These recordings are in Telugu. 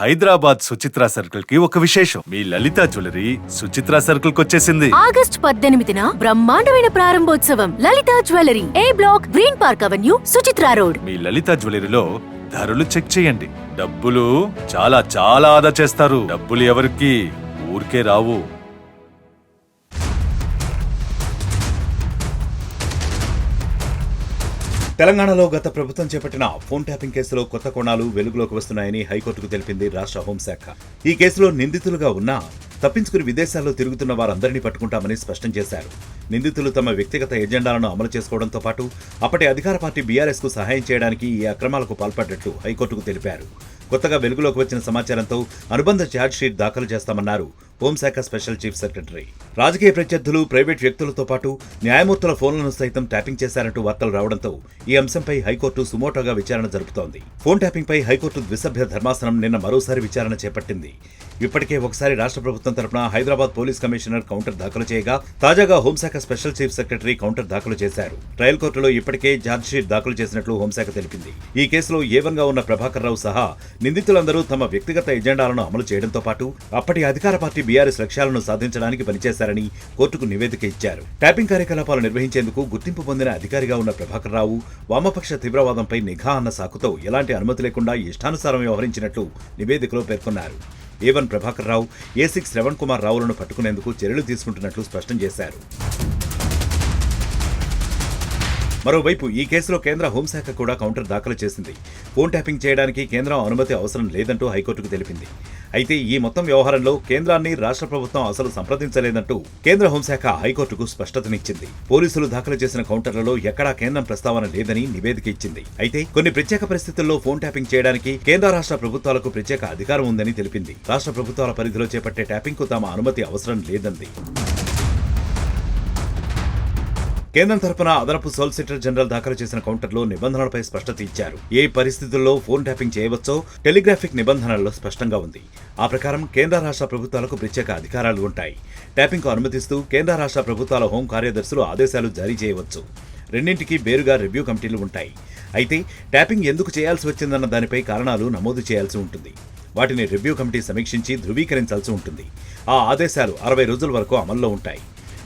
హైదరాబాద్ సుచిత్ర సర్కిల్ కి ఒక విశేషం. మీ లలిత జ్యువెలరీ సుచిత్ర సర్కిల్ కి వచ్చేసింది. ఆగస్ట్ 18న బ్రహ్మాండమైన ప్రారంభోత్సవం. Lalitha jewellery, A block, green park avenue, Suchitra road. మీ లలిత జ్యువెలరీలో ధరలు చెక్ చేయండి. డబ్బులు చాలా చాలా ఆదా చేస్తారు. డబ్బులు ఎవరికి ఊరికే రావు. తెలంగాణలో గత ప్రభుత్వం చేపట్టిన ఫోన్ ట్యాపింగ్ కేసులో కొత్త కోణాలు వెలుగులోకి వస్తున్నాయని హైకోర్టుకు తెలిపింది రాష్ట్ర హోంశాఖ. ఈ కేసులో నిందితులుగా ఉన్నా తప్పించుకుని విదేశాల్లో తిరుగుతున్న వారందరినీ పట్టుకుంటామని స్పష్టం చేశారు. నిందితులు తమ వ్యక్తిగత ఎజెండాలను అమలు చేసుకోవడంతో పాటు అప్పటి అధికార పార్టీ బీఆర్ఎస్ కు సహాయం చేయడానికి ఈ అక్రమాలకు పాల్పడ్డట్లు హైకోర్టుకు తెలిపారు. కొత్తగా వెలుగులోకి వచ్చిన సమాచారంతో అనుబంధ ఛార్జ్షీట్ దాఖలు చేస్తామన్నారు హోంశాఖ స్పెషల్ చీఫ్ సెక్రటరీ. రాజకీయ ప్రత్యర్థులు, ప్రైవేట్ వ్యక్తులతో పాటు న్యాయమూర్తుల ఫోన్లను సైతం ట్యాపింగ్ చేశారంటూ వార్తలు రావడంతో ఈ అంశంపై హైకోర్టు సుమోటోగా విచారణ జరుపుతోంది. ఫోన్ ట్యాపింగ్ పై హైకోర్టు ద్విసభ్య ధర్మాసనం నిన్న మరోసారి విచారణ చేపట్టింది. ఇప్పటికే ఒకసారి రాష్ట్ర ప్రభుత్వం తరపున హైదరాబాద్ పోలీస్ కమిషనర్ కౌంటర్ దాఖలు చేయగా, తాజాగా హోంశాఖ స్పెషల్ చీఫ్ సెక్రటరీ కౌంటర్ దాఖలు చేశారు. ట్రయల్ కోర్టులో ఇప్పటికే ఛార్జ్షీట్ దాఖలు చేసినట్లు హోంశాఖ తెలిపింది. ఈ కేసులో ఏవన్గా ఉన్న ప్రభాకర్ రావు సహా నిందితులందరూ తమ వ్యక్తిగత ఎజెండాలను అమలు చేయడంతో పాటు అప్పటి అధికార పార్టీ బీఆర్ఎస్ లక్ష్యాలను సాధించడానికి పనిచేశారని కోర్టుకు నివేదిక ఇచ్చారు. ట్యాపింగ్ కార్యకలాపాలు నిర్వహించేందుకు గుర్తింపు పొందిన అధికారిగా ఉన్న ప్రభాకర్ రావు వామపక్ష తీవ్రవాదంపై నిఘా అన్న సాకుతో ఎలాంటి అనుమతి లేకుండా ఇష్టానుసారం వ్యవహరించినట్లు నివేదికలో పేర్కొన్నారు. A1 ప్రభాకర్ రావు, A6 శ్రవణ్ కుమార్ రావులను పట్టుకునేందుకు చర్యలు తీసుకుంటున్నట్లు స్పష్టం చేశారు. మరోవైపు ఈ కేసులో కేంద్ర హోంశాఖ కూడా కౌంటర్ దాఖలు చేసింది. ఫోన్ ట్యాపింగ్ చేయడానికి కేంద్రం అనుమతి అవసరం లేదంటూ హైకోర్టుకు తెలిపింది. అయితే ఈ మొత్తం వ్యవహారంలో కేంద్రాన్ని రాష్ట్ర ప్రభుత్వం అసలు సంప్రదించలేదంటూ కేంద్ర హోంశాఖ హైకోర్టుకు స్పష్టతనిచ్చింది. పోలీసులు దాఖలు చేసిన కౌంటర్లలో ఎక్కడా కేంద్రం ప్రస్తావన లేదని నివేదిక ఇచ్చింది. అయితే కొన్ని ప్రత్యేక పరిస్థితుల్లో ఫోన్ ట్యాపింగ్ చేయడానికి కేంద్ర రాష్ట్ర ప్రభుత్వాలకు ప్రత్యేక అధికారం ఉందని తెలిపింది. రాష్ట్ర ప్రభుత్వాల పరిధిలో చేపట్టే ట్యాపింగ్ కు తమ అనుమతి అవసరం లేదంది. కేంద్రం తరపున అదనపు సోలిసిటర్ జనరల్ దాఖలు చేసిన కౌంటర్లో నిబంధనలపై స్పష్టత ఇచ్చారు. ఏ పరిస్థితుల్లో ఫోన్ ట్యాపింగ్ చేయవచ్చో టెలిగ్రాఫిక్ నిబంధనల్లో స్పష్టంగా ఉంది. ఆ ప్రకారం కేంద్ర రాష్ట్ర ప్రభుత్వాలకు ప్రత్యేక అధికారాలు ఉంటాయి. ట్యాపింగ్ కు అనుమతిస్తూ కేంద్ర రాష్ట్ర ప్రభుత్వాల హోం కార్యదర్శులు ఆదేశాలు జారీ చేయవచ్చు. రెండింటికి వేరుగా రివ్యూ కమిటీలు ఉంటాయి. అయితే ట్యాపింగ్ ఎందుకు చేయాల్సి వచ్చిందన్న దానిపై కారణాలు నమోదు చేయాల్సి ఉంటుంది. వాటిని రివ్యూ కమిటీ సమీక్షించి ధృవీకరించాల్సి ఉంటుంది. ఆ ఆదేశాలు 60 రోజుల వరకు అమల్లో ఉంటాయి.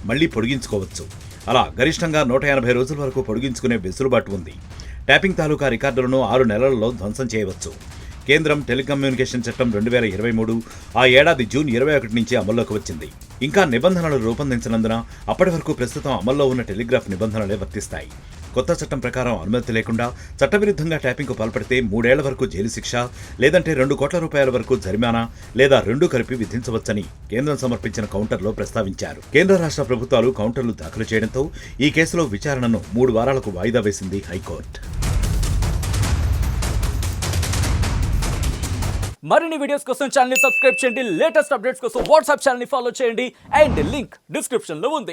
మళ్లీ పొడిగించుకోవచ్చు. అలా గరిష్టంగా 180 రోజుల వరకు పొడిగించుకునే వెసులుబాటు ఉంది. ట్యాపింగ్ తాలూకా రికార్డులను 6 నెలల్లో ధ్వంసం చేయవచ్చు. కేంద్రం టెలికమ్యూనికేషన్ చట్టం 2023 ఆ ఏడాది జూన్ 21 నుంచి అమల్లోకి వచ్చింది. ఇంకా నిబంధనలు రూపొందించినందున అప్పటి వరకు ప్రస్తుతం అమల్లో ఉన్న టెలిగ్రాఫ్ నిబంధనలే వర్తిస్తాయి. కొత్త చట్టం ప్రకారం అనుమతి లేకుండా చట్టవిరుద్ధంగా ట్యాపింగ్కు పాల్పడితే 3 ఏళ్ల వరకు జైలు శిక్ష, లేదంటే 2 కోట్ల రూపాయల వరకు జరిమానా లేదా రెండూ కలిపి విధించవచ్చని కేంద్రం సమర్పించిన కౌంటర్లో ప్రస్తావించారు. కేంద్ర రాష్ట్ర ప్రభుత్వాలు కౌంటర్లు దాఖలు చేయడంతో ఈ కేసులో విచారణను 3 వారాలకు వాయిదా వేసింది హైకోర్టు. మరిన్ని వీడియోస్ కోసం ఛానల్ ని సబ్స్క్రైబ్ చేయండి. లేటెస్ట్ అప్డేట్స్ కోసం వాట్సాప్ ఛానల్ ని ఫాలో చేయండి. అండ్ లింక్ డిస్క్రిప్షన్ లో ఉంది.